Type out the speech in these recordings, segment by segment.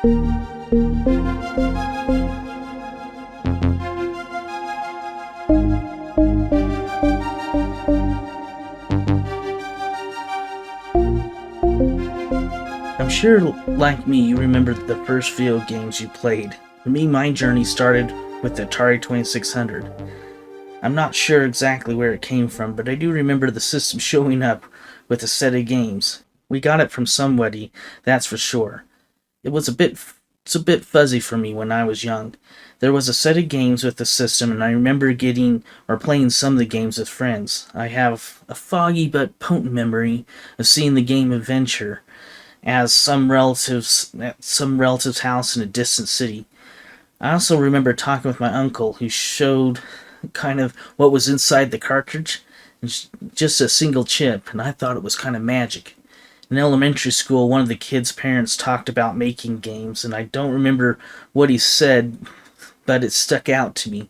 I'm sure, like me, you remember the first video games you played. For me, my journey started with the Atari 2600. I'm not sure exactly where it came from, but I do remember the system showing up with a set of games. We got it from somebody, that's for sure. It's a bit fuzzy for me when I was young. There was a set of games with the system, and I remember getting or playing some of the games with friends. I have a foggy but potent memory of seeing the game Adventure as some relative's house in a distant city. I also remember talking with my uncle, who showed kind of what was inside the cartridge, just a single chip, and I thought it was kind of magic. In elementary school, one of the kids' parents talked about making games, and I don't remember what he said, but it stuck out to me.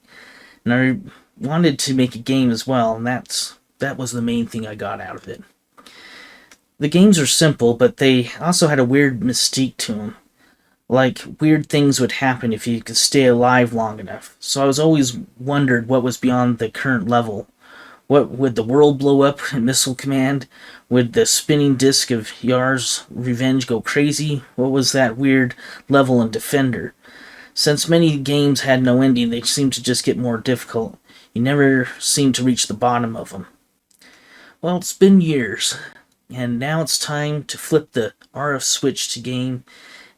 And I wanted to make a game as well, and that was the main thing I got out of it. The games are simple, but they also had a weird mystique to them. Like, weird things would happen if you could stay alive long enough. So I was always wondered what was beyond the current level. What would the world blow up in Missile Command? Would the spinning disc of Yar's Revenge go crazy? What was that weird level in Defender? Since many games had no ending, they seemed to just get more difficult. You never seemed to reach the bottom of them. Well, it's been years, and now it's time to flip the RF switch to game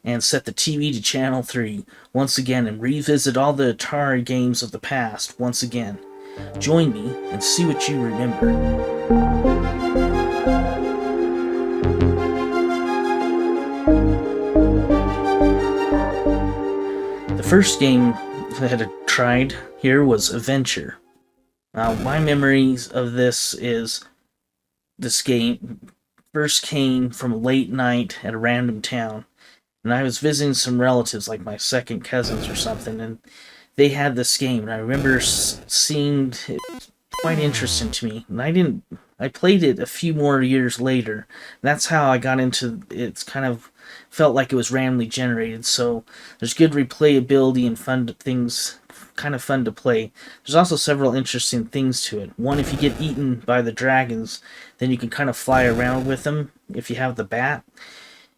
and set the TV to channel 3 once again and revisit all the Atari games of the past once again. Join me and see what you remember. The first game that I tried here was Adventure. Now, my memories of this game first came from a late night at a random town, and I was visiting some relatives, like my second cousins or something, and they had this game, and I remember seeing it quite interesting to me. And I played it a few more years later. That's how I got into it. It's kind of felt like it was randomly generated, so there's good replayability and kind of fun to play. There's also several interesting things to it. One, if you get eaten by the dragons, then you can kind of fly around with them if you have the bat.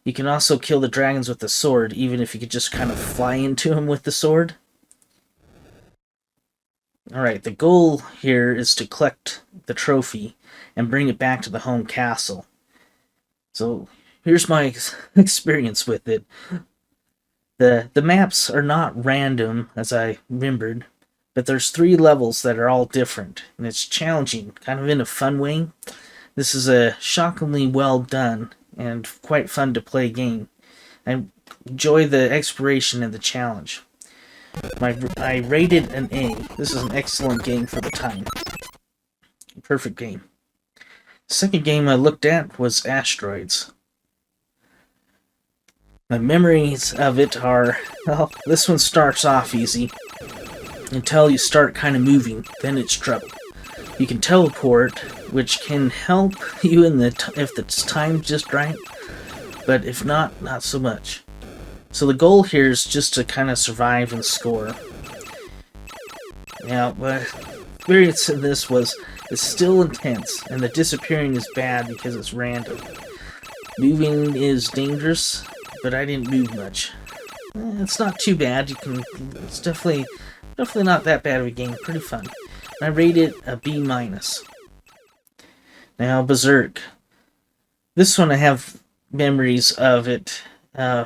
You can also kill the dragons with the sword, even if you could just kind of fly into them with the sword. Alright, the goal here is to collect the trophy and bring it back to the home castle. So, here's my experience with it. The maps are not random, as I remembered, but there's 3 levels that are all different, and it's challenging, kind of in a fun way. This is a shockingly well done and quite fun to play game. I enjoy the exploration and the challenge. I rated an A. This is an excellent game for the time. Perfect game. The second game I looked at was Asteroids. My memories of it are, well, this one starts off easy until you start kind of moving, then it's trouble. You can teleport, which can help you if the time's just right, but if not, not so much. So the goal here is just to kind of survive and score. Now, my experience in this is still intense, and the disappearing is bad because it's random. Moving is dangerous, but I didn't move much. It's not too bad. It's definitely not that bad of a game. Pretty fun. I rate it a B-. Now, Berzerk. This one I have memories of it.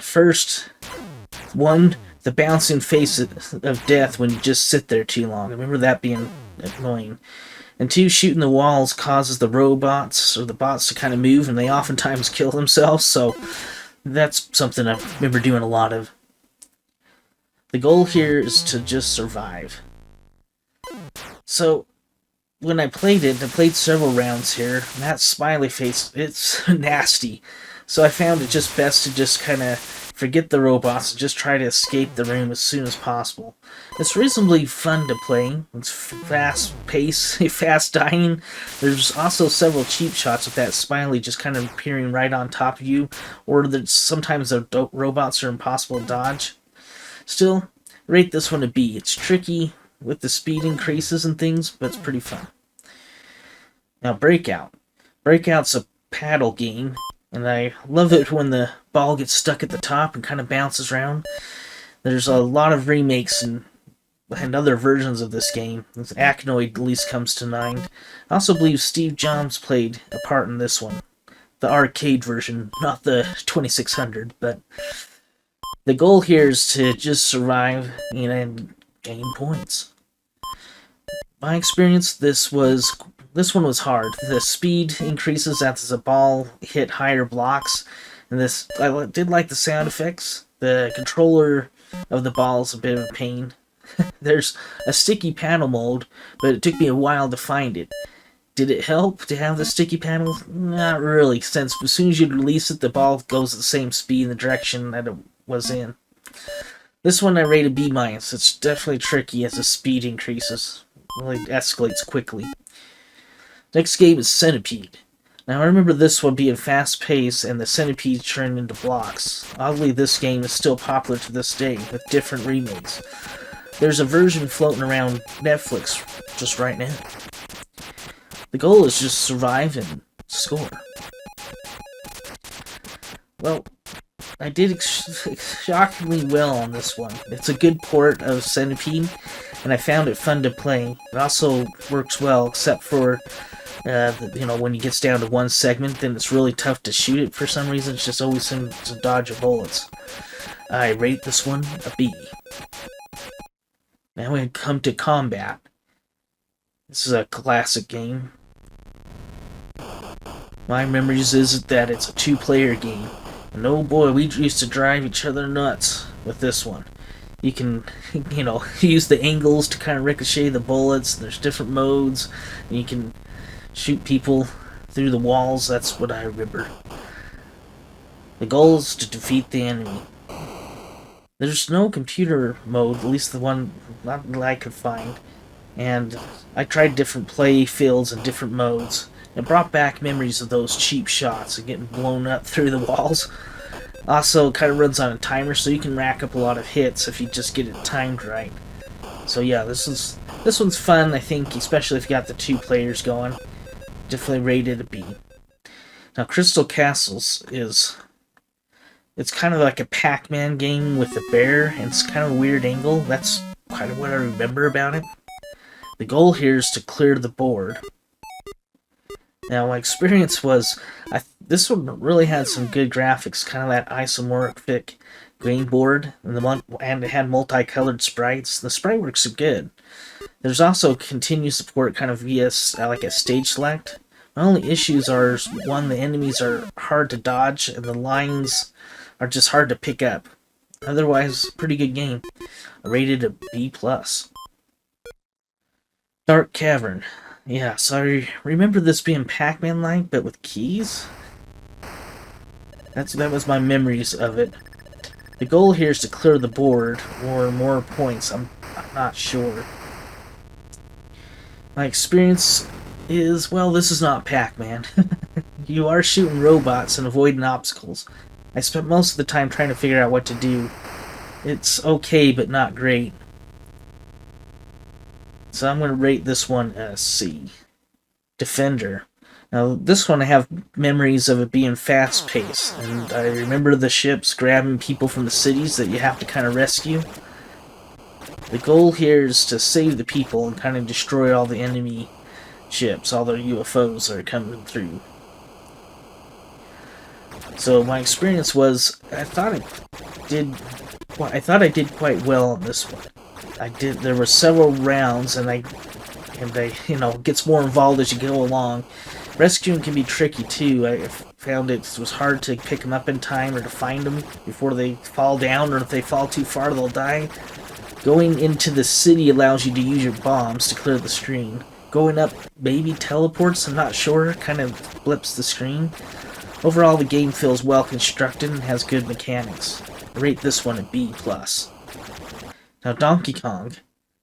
First, one, the bouncing face of death when you just sit there too long. I remember that being annoying. And 2, shooting the walls causes the robots or the bots to kind of move, and they oftentimes kill themselves, so that's something I remember doing a lot of. The goal here is to just survive. So, when I played it, I played several rounds here, and that smiley face, it's nasty. So I found it just best to just kind of forget the robots and just try to escape the room as soon as possible. It's reasonably fun to play. It's fast paced, fast dying. There's also several cheap shots with that Smiley just kind of appearing right on top of you, or that sometimes the robots are impossible to dodge. Still, rate this one a B. It's tricky with the speed increases and things, but it's pretty fun. Now, Breakout. Breakout's a paddle game, and I love it when the ball gets stuck at the top and kind of bounces around. There's a lot of remakes and other versions of this game. Achenoid at least comes to mind. I also believe Steve Jobs played a part in this one. The arcade version, not the 2600, but the goal here is to just survive and gain points. My experience, this one was hard. The speed increases as the ball hit higher blocks, and I did like the sound effects. The controller of the ball is a bit of a pain. There's a sticky panel mode, but it took me a while to find it. Did it help to have the sticky panel? Not really, since as soon as you release it, the ball goes at the same speed in the direction that it was in. This one I rated B-. It's definitely tricky as the speed increases. Well, it escalates quickly. Next game is Centipede. Now I remember this one being fast-paced and the Centipede turned into blocks. Oddly, this game is still popular to this day, with different remakes. There's a version floating around Netflix just right now. The goal is just survive and score. Well, I did shockingly well on this one. It's a good port of Centipede, and I found it fun to play. It also works well, except for when it gets down to one segment, then it's really tough to shoot it for some reason. It's just always seems to dodge your bullets. I rate this one a B. Now we come to Combat. This is a classic game. My memories is that it's a two-player game. And oh boy, we used to drive each other nuts with this one. You can, use the angles to kind of ricochet the bullets. There's different modes. And you can shoot people through the walls. That's what I remember. The goal is to defeat the enemy. There's no computer mode, at least the one that I could find. And I tried different play fields and different modes. It brought back memories of those cheap shots and getting blown up through the walls. Also, it kind of runs on a timer, so you can rack up a lot of hits if you just get it timed right. So yeah, this one's fun, I think, especially if you got the two players going. Definitely rated a B. Now, Crystal Castles it's kind of like a Pacman game with a bear, and it's kind of a weird angle. That's kind of what I remember about it. The goal here is to clear the board. Now, my experience was, this one really had some good graphics, kind of that isomorphic game board, and it had multicolored sprites. The sprite works good. There's also continued support kind of via like a stage select. My only issues are, one, the enemies are hard to dodge, and the lines are just hard to pick up. Otherwise, pretty good game. I rated a B+. Dark Cavern. Yeah, so I remember this being Pacman-like, but with keys? That was my memories of it. The goal here is to clear the board, or more points, I'm not sure. My experience is, well, this is not Pac-Man. You are shooting robots and avoiding obstacles. I spent most of the time trying to figure out what to do. It's okay, but not great. So I'm going to rate this one a C. Defender. Now, this one I have memories of it being fast-paced, and I remember the ships grabbing people from the cities that you have to kind of rescue. The goal here is to save the people and kind of destroy all the enemy ships, all the UFOs that are coming through. So my experience was, I thought I did quite well on this one. There were several rounds, and I gets more involved as you go along. Rescuing can be tricky too. I found it was hard to pick them up in time or to find them before they fall down, or if they fall too far, they'll die. Going into the city allows you to use your bombs to clear the screen. Going up maybe teleports, I'm not sure, kind of flips the screen. Overall, the game feels well constructed and has good mechanics. I rate this one a B+. Now, Donkey Kong.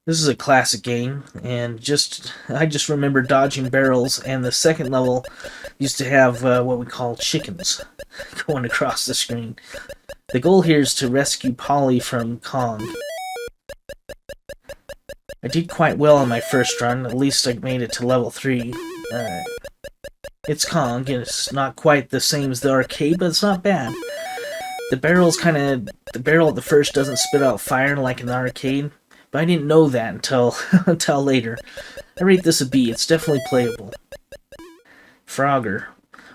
This is a classic game, and I just remember dodging barrels, and the second level used to have what we call chickens going across the screen. The goal here is to rescue Polly from Kong. I did quite well on my first run, at least I made it to level 3. It's Kong, and it's not quite the same as the arcade, but it's not bad. The barrel at the first doesn't spit out fire like in the arcade, but I didn't know that until later. I rate this a B. It's definitely playable. Frogger.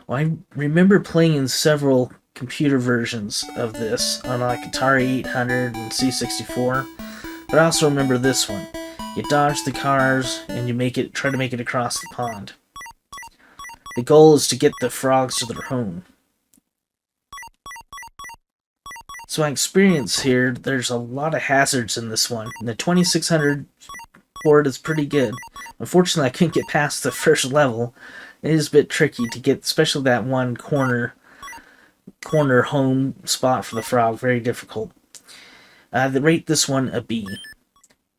Well, I remember playing several computer versions of this on like Atari 800 and C64, but I also remember this one. You dodge the cars and you try to make it across the pond. The goal is to get the frogs to their home. So my experience here, there's a lot of hazards in this one. And the 2600 board is pretty good. Unfortunately, I couldn't get past the first level. It is a bit tricky to get, especially that one corner home spot for the frog. Very difficult. I rate this one a B.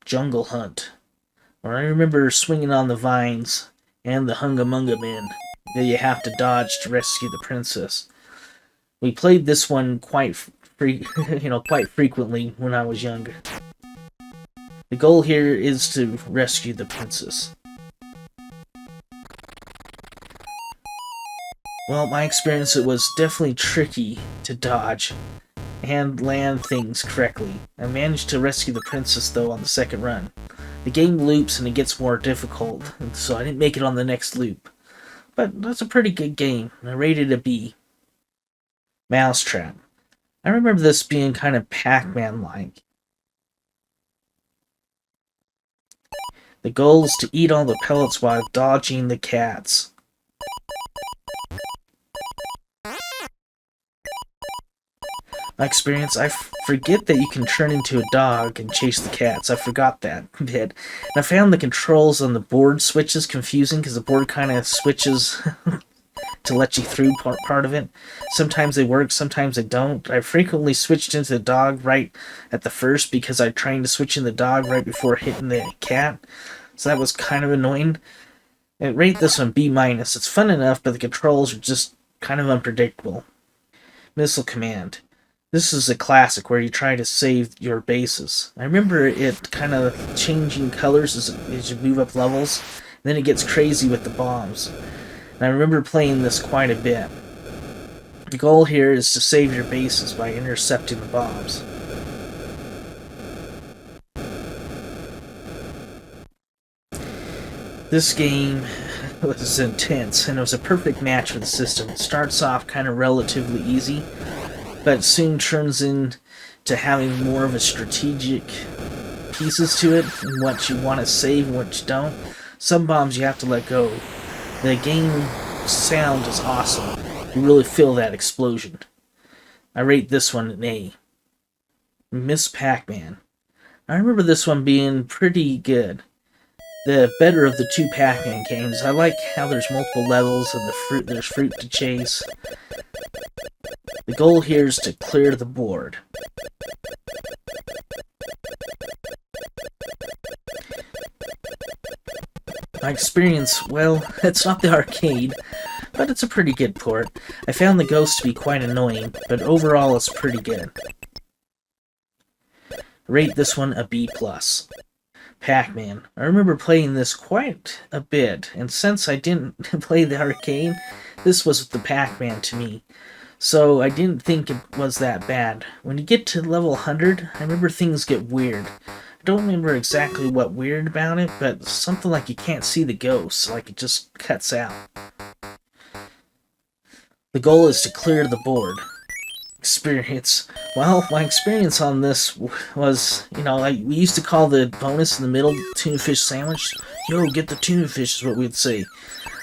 Jungle Hunt. Or I remember swinging on the vines and the Hunga Munga Men that you have to dodge to rescue the princess. We played this one quite frequently when I was younger. The goal here is to rescue the princess. Well, my experience, it was definitely tricky to dodge and land things correctly. I managed to rescue the princess, though, on the second run. The game loops and it gets more difficult, so I didn't make it on the next loop. But that's a pretty good game. I rated a B. Mousetrap. I remember this being kind of Pacman-like. The goal is to eat all the pellets while dodging the cats. My experience, I forget that you can turn into a dog and chase the cats. I forgot that bit. And I found the controls on the board switches confusing because the board kind of switches to let you through part of it. Sometimes they work, sometimes they don't. I frequently switched into the dog right at the first because I tried to switch in the dog right before hitting the cat. So that was kind of annoying. I rate this one B-. It's fun enough, but the controls are just kind of unpredictable. Missile Command. This is a classic where you try to save your bases. I remember it kind of changing colors as you move up levels. And then it gets crazy with the bombs. And I remember playing this quite a bit. The goal here is to save your bases by intercepting the bombs. This game was intense, and it was a perfect match for the system. It starts off kind of relatively easy, but soon turns into having more of a strategic pieces to it, and what you want to save and what you don't. Some bombs you have to let go. The game sound is awesome. You really feel that explosion. I rate this one an A. Miss Pac-Man. I remember this one being pretty good. The better of the two Pac-Man games. I like how there's multiple levels and there's fruit to chase. The goal here is to clear the board. My experience, well, it's not the arcade, but it's a pretty good port. I found the ghost to be quite annoying, but overall it's pretty good. Rate this one a B+. Pac-Man. I remember playing this quite a bit, and since I didn't play the arcade, this was the Pac-Man to me. So I didn't think it was that bad. When you get to level 100, I remember things get weird. I don't remember exactly what weird about it, but something like you can't see the ghosts, like it just cuts out. The goal is to clear the board. Experience. Well, my experience on this was, we used to call the bonus in the middle tuna fish sandwich. Yo, get the tuna fish is what we'd say.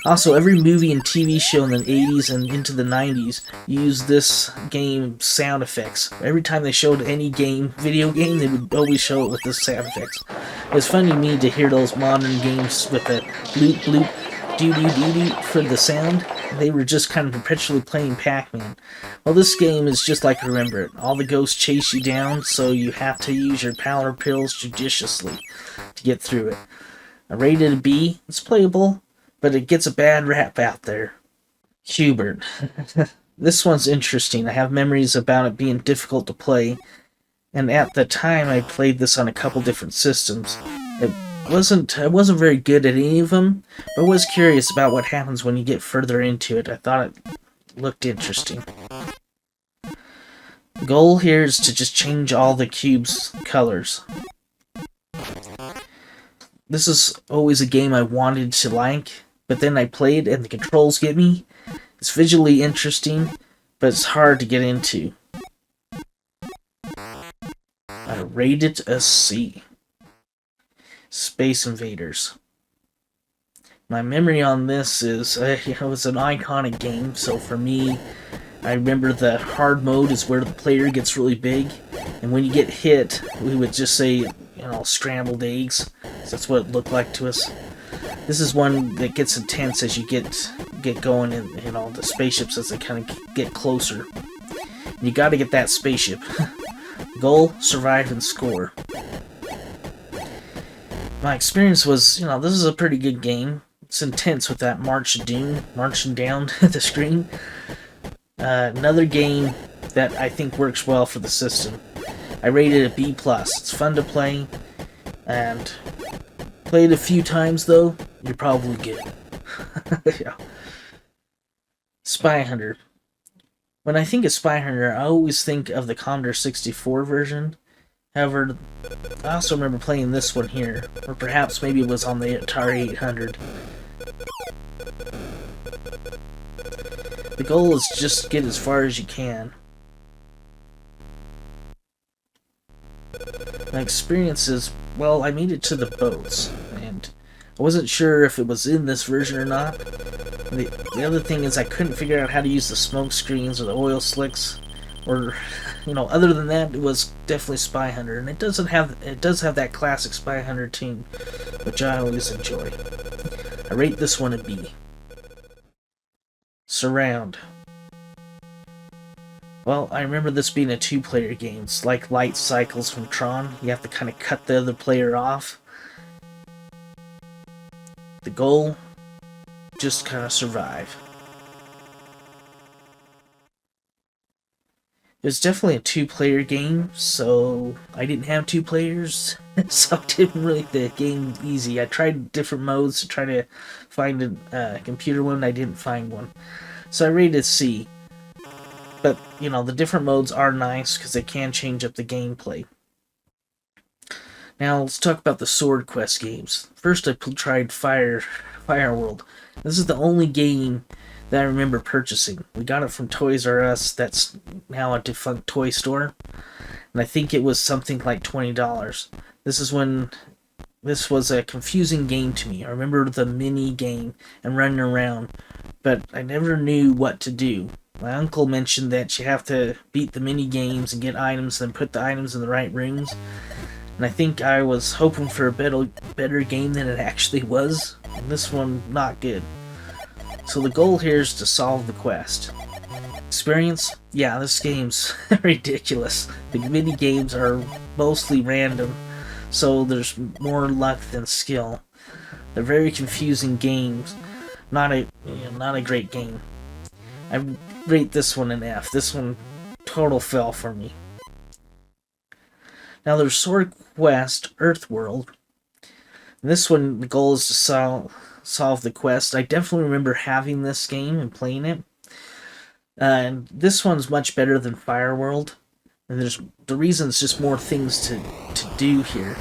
Also, every movie and TV show in the 80s and into the 90s used this game sound effects. Every time they showed any video game, they would always show it with the sound effects. It was funny to me to hear those modern games with the bloop bloop doo doo doo doo for the sound. they were just kind of perpetually playing Pacman. Well, this game is just like Remember It. All the ghosts chase you down, so you have to use your power pills judiciously to get through it. I rated a B. It's playable, but it gets a bad rap out there. Qbert. This one's interesting. I have memories about it being difficult to play, and at the time I played this on a couple different systems. I wasn't very good at any of them, but I was curious about what happens when you get further into it. I thought it looked interesting. The goal here is to just change all the cubes' colors. This is always a game I wanted to like, but then I played and the controls get me. It's visually interesting, but it's hard to get into. I rate it a C. Space Invaders. My memory on this is, it was an iconic game, so for me, I remember the hard mode is where the player gets really big, and when you get hit, we would just say, scrambled eggs. So that's what it looked like to us. This is one that gets intense as you get going in, the spaceships as they kind of get closer. And you gotta get that spaceship. Goal, survive, and score. My experience was, this is a pretty good game. It's intense with that March of Doom marching down the screen. Another game that I think works well for the system. I rated it a B+. It's fun to play, and play it a few times though, you're probably good. Yeah. Spy Hunter. When I think of Spy Hunter, I always think of the Commodore 64 version. However, I also remember playing this one here, or perhaps maybe it was on the Atari 800. The goal is just to get as far as you can. My experience is, well, I made it to the boats, and I wasn't sure if it was in this version or not. The other thing is I couldn't figure out how to use the smoke screens or the oil slicks, or, other than that, it was definitely Spy Hunter, and it does have that classic Spy Hunter tune, which I always enjoy. I rate this one a B. Surround. Well, I remember this being a two-player game. It's like light cycles from Tron. You have to kind of cut the other player off. The goal, just kind of survive. It was definitely a two-player game, so I didn't have two players, so I didn't really make the game easy. I tried different modes to try to find a computer one, I didn't find one. So I rated C. But, the different modes are nice because they can change up the gameplay. Now, let's talk about the Sword Quest games. First, I tried Fireworld. This is the only game that I remember purchasing. We got it from Toys R Us, that's now a defunct toy store. And I think it was something like $20. This was a confusing game to me. I remember the mini game and running around, but I never knew what to do. My uncle mentioned that you have to beat the mini games and get items, then put the items in the right rooms. And I think I was hoping for a better game than it actually was. And this one, not good. So the goal here is to solve the quest. Experience? Yeah, this game's ridiculous. The mini games are mostly random, so there's more luck than skill. They're very confusing games. Not a great game. I rate this one an F. This one total fell for me. Now there's Sword Quest Earthworld. This one, the goal is to solve the quest. I definitely remember having this game and playing it. And this one's much better than Fireworld. And the reason it's just more things to do here.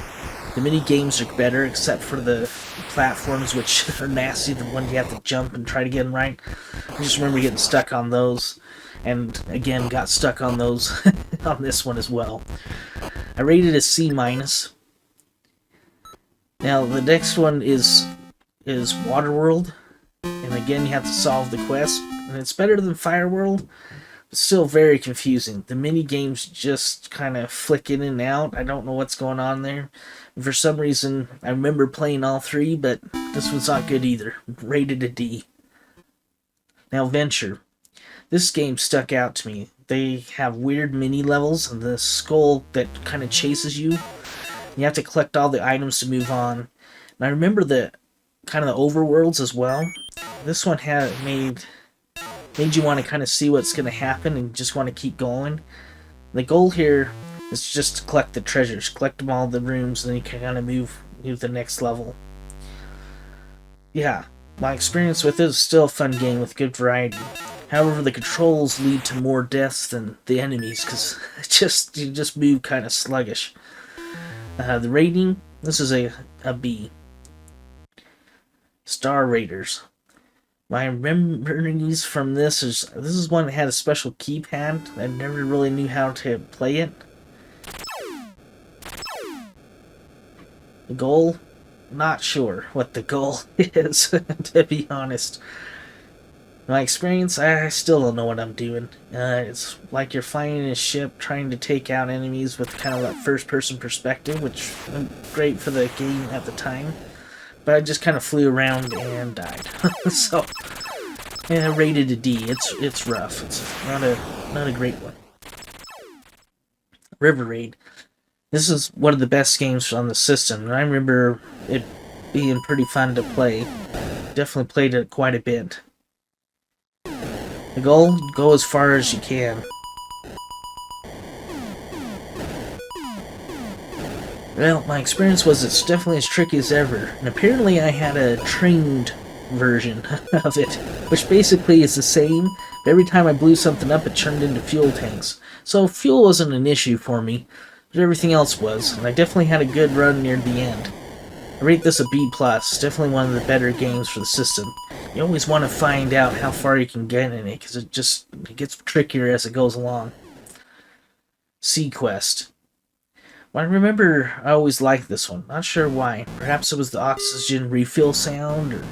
The mini games are better, except for the platforms, which are nasty. The one you have to jump and try to get them right. I just remember getting stuck on those, and again got stuck on those on this one as well. I rated a C-. Now the next one is Waterworld, and again you have to solve the quest, and it's better than Fireworld. Still very confusing. The mini games just kind of flick in and out. I don't know what's going on there. And for some reason, I remember playing all three, but this one's not good either. Rated a D. Now, Venture. This game stuck out to me. They have weird mini levels and the skull that kind of chases you. You have to collect all the items to move on. And I remember the kind of the overworlds as well. This one made you want to kind of see what's going to happen and just want to keep going. The goal here is just to collect the treasures, collect them all the rooms, and then you can kind of move to the next level. Yeah, my experience with it is still a fun game with good variety. However, the controls lead to more deaths than the enemies because you just move kind of sluggish. The rating, this is a B. Star Raiders. My memories from this is one that had a special keypad. I never really knew how to play it. The goal? Not sure what the goal is, to be honest. My experience, I still don't know what I'm doing. It's like you're flying in a ship trying to take out enemies with kind of that first-person perspective, which was great for the game at the time. But I just kind of flew around and died. So, yeah, rated a D. It's rough. It's not a great one. River Raid. This is one of the best games on the system, and I remember it being pretty fun to play. Definitely played it quite a bit. The goal? Go as far as you can. Well, my experience was it's definitely as tricky as ever, and apparently I had a trained version of it, which basically is the same, but every time I blew something up it turned into fuel tanks. So fuel wasn't an issue for me, but everything else was, and I definitely had a good run near the end. I rate this a B+, definitely one of the better games for the system. You always want to find out how far you can get in it, because it gets trickier as it goes along. Sequest. Well, I remember I always liked this one. Not sure why. Perhaps it was the oxygen refill sound, or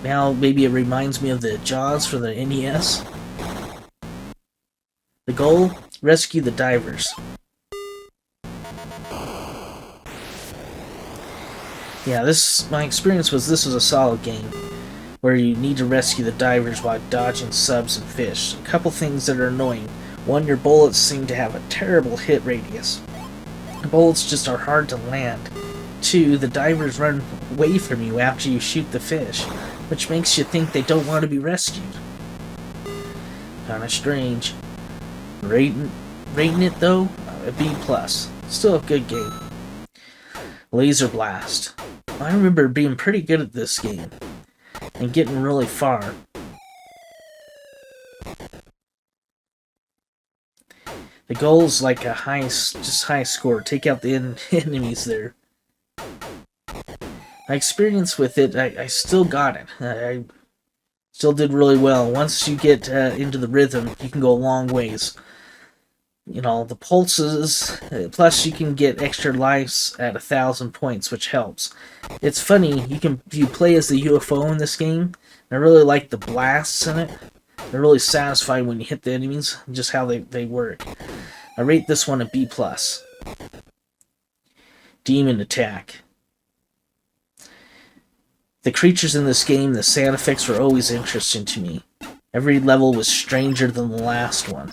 now maybe it reminds me of the Jaws for the NES. The goal? Rescue the divers. Yeah, my experience was this was a solid game, where you need to rescue the divers while dodging subs and fish. A couple things that are annoying. One, your bullets seem to have a terrible hit radius. The bullets just are hard to land. Two, the divers run away from you after you shoot the fish, which makes you think they don't want to be rescued. Kinda strange. Rating it though, a B+. Still a good game. Laser Blast. I remember being pretty good at this game, and getting really far. The goal is like a high score. Take out the enemies there. My experience with it, I still got it. I still did really well. Once you get into the rhythm, you can go a long ways. You know, the pulses, plus you can get extra lives at 1,000 points, which helps. It's funny, you play as the UFO in this game. I really like the blasts in it. They're really satisfying when you hit the enemies, just how they work. I rate this one a B+. Demon Attack. The creatures in this game, the sound effects were always interesting to me. Every level was stranger than the last one.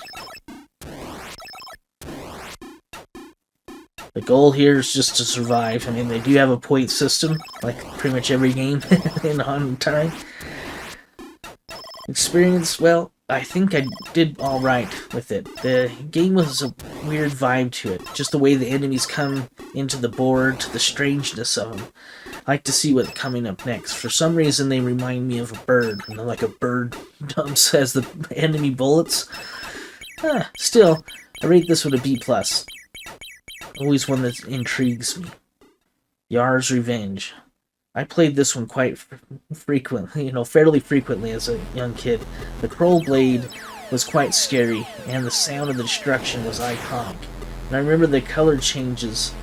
The goal here is just to survive. I mean, they do have a point system, like pretty much every game on Atari. Experience, well, I think I did alright with it. The game was a weird vibe to it. Just the way the enemies come into the board, the strangeness of them. I like to see what's coming up next. For some reason, they remind me of a bird. You know, like a bird dumps as the enemy bullets. Still, I rate this with a B+. Always one that intrigues me. Yar's Revenge. I played this one quite frequently, fairly frequently as a young kid. The Crow Blade was quite scary, and the sound of the destruction was iconic. And I remember the color changes,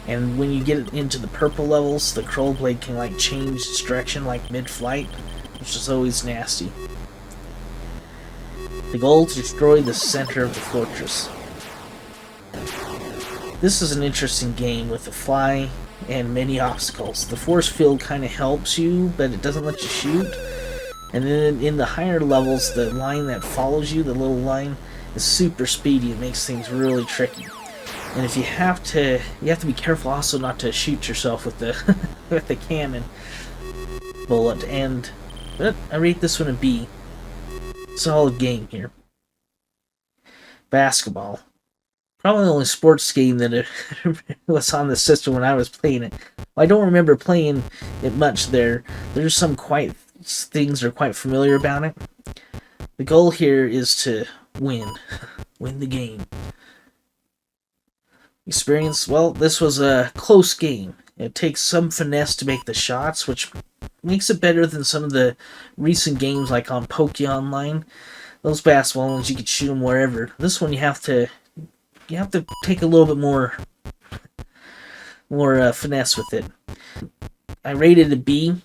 and when you get into the purple levels, the Crow Blade can change its direction mid-flight, which is always nasty. The goal to destroy the center of the fortress. This is an interesting game with a fly and many obstacles. The force field kind of helps you, but it doesn't let you shoot. And then in the higher levels, the line that follows you, the little line, is super speedy. It makes things really tricky. And if you have to be careful also not to shoot yourself with the with the cannon bullet. But I rate this one a B. Solid game here. Basketball. Probably the only sports game that it was on the system when I was playing it. Well, I don't remember playing it much there. There's some things that are quite familiar about it. The goal here is to win the game. Experience, well, this was a close game. It takes some finesse to make the shots, which makes it better than some of the recent games like on Poke Online. Those basketball ones, you can shoot them wherever. This one, you have to take a little bit more finesse with it. I rated a B.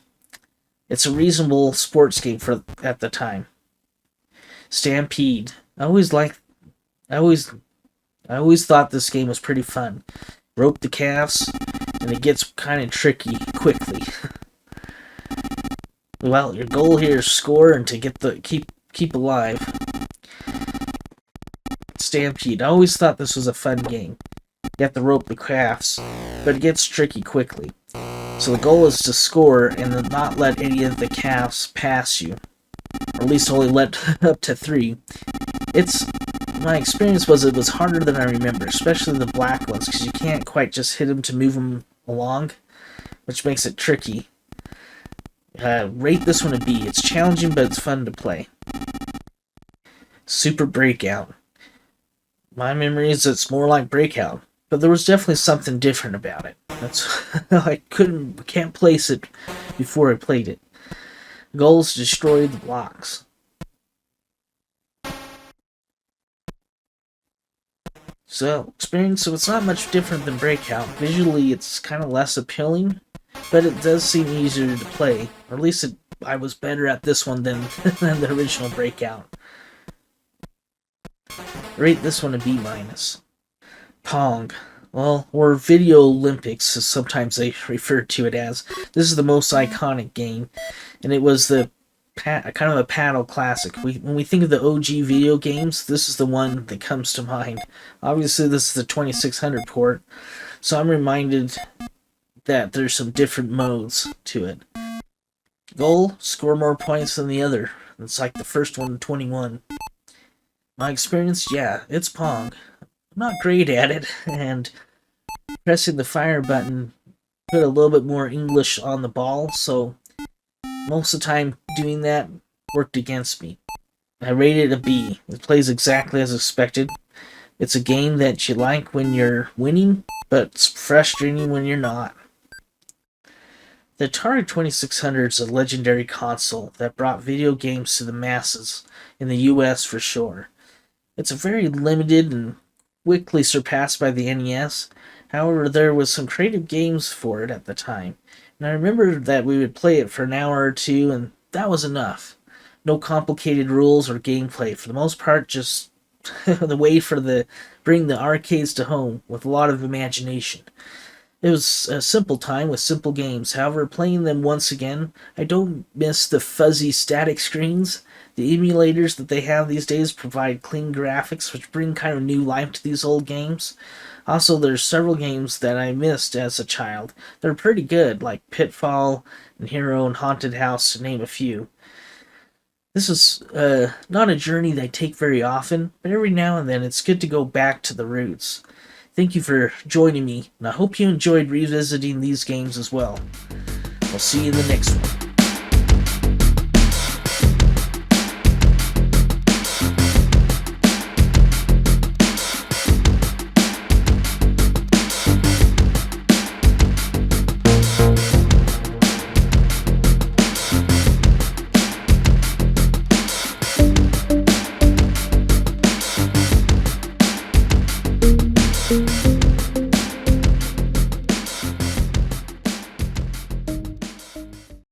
It's a reasonable sports game at the time. Stampede. I always thought this game was pretty fun. Rope the calves, and it gets kind of tricky quickly. Well, your goal here is score and to get keep alive. Stampede. I always thought this was a fun game. You have to rope the calves, but it gets tricky quickly. So the goal is to score and then not let any of the calves pass you. Or at least only let up to 3. My experience was it was harder than I remember, especially the black ones, because you can't quite just hit them to move them along, which makes it tricky. Rate this one a B. It's challenging, but it's fun to play. Super Breakout. My memory is it's more like Breakout, but there was definitely something different about it. I can't place it before I played it. The goal is to destroy the blocks. So it's not much different than Breakout. Visually, it's kind of less appealing, but it does seem easier to play. Or at least I was better at this one than the original Breakout. Rate this one a B-. Pong. Well, or Video Olympics, as sometimes they refer to it as. This is the most iconic game, and it was kind of a paddle classic. When we think of the OG video games, this is the one that comes to mind. Obviously, this is the 2600 port, so I'm reminded that there's some different modes to it. Goal, score more points than the other. It's like the first one, 21. My experience, yeah, it's Pong. I'm not great at it, and pressing the fire button put a little bit more English on the ball, so most of the time doing that worked against me. I rated it a B. It plays exactly as expected. It's a game that you like when you're winning, but it's frustrating when you're not. The Atari 2600 is a legendary console that brought video games to the masses in the US for sure. It's a very limited and quickly surpassed by the NES. However, there was some creative games for it at the time. And I remember that we would play it for an hour or two, and that was enough. No complicated rules or gameplay. For the most part, just the way bring the arcades to home with a lot of imagination. It was a simple time with simple games. However, playing them once again, I don't miss the fuzzy static screens. The emulators that they have these days provide clean graphics, which bring kind of new life to these old games. Also, there's several games that I missed as a child. They're pretty good, like Pitfall and Hero and Haunted House, to name a few. This is not a journey that I take very often, but every now and then it's good to go back to the roots. Thank you for joining me, and I hope you enjoyed revisiting these games as well. I'll see you in the next one.